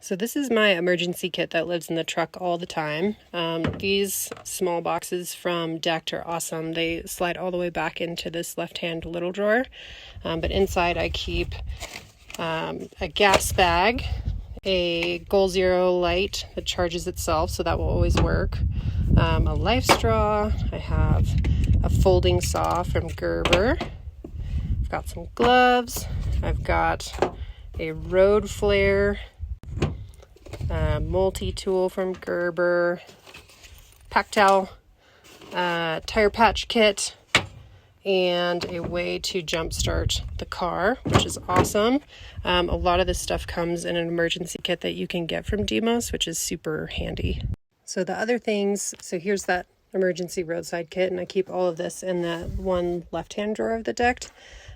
So this is my emergency kit that lives in the truck all the time. These small boxes from DECKED are awesome. They slide all the way back into this left-hand little drawer. But inside I keep a gas bag, a Goal Zero light that charges itself, so that will always work, a life straw, I have a folding saw from Gerber, I've got some gloves, I've got a road flare, multi-tool from Gerber, pack towel, tire patch kit, and a way to jumpstart the car, which is awesome. A lot of this stuff comes in an emergency kit that you can get from Demos, which is super handy. So the other things, so here's that emergency roadside kit, and I keep all of this in that one left-hand drawer of the DECKED,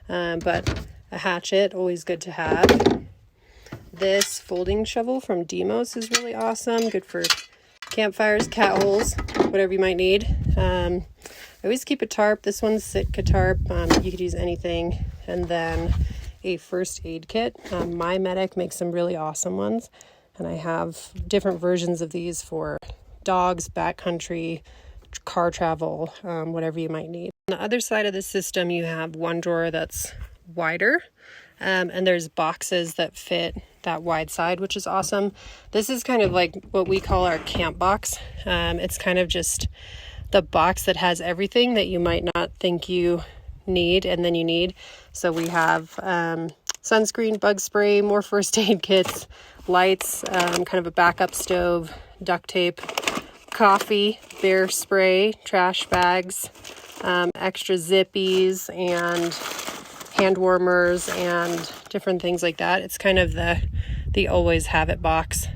but a hatchet, always good to have. This folding shovel from Demos is really awesome, good for campfires, cat holes, whatever you might need. I always keep a tarp. This one's Sitka tarp. You could use anything. And then a first aid kit. My Medic makes some really awesome ones, and I have different versions of these for dogs, backcountry, car travel, whatever you might need. On the other side of the system, you have one drawer that's wider, and there's boxes that fit that wide side, which is awesome. This is kind of like what we call our camp box. It's kind of just the box that has everything that you might not think you need, and then you need. So we have sunscreen, bug spray, more first aid kits, lights, kind of a backup stove, duct tape, coffee, bear spray, trash bags, extra zippies, and hand warmers, and different things like that. It's kind of the always have it box.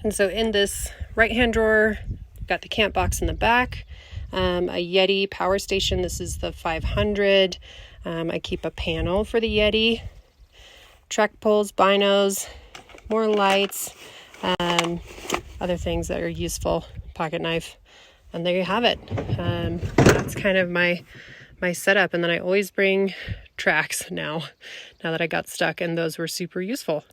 And so in this right hand drawer, got the camp box in the back, a Yeti power station. This is the 500. I keep a panel for the Yeti, trek poles, binos, more lights, other things that are useful, pocket knife, and there you have it. That's kind of my setup. And then I always bring tracks now that I got stuck, and those were super useful.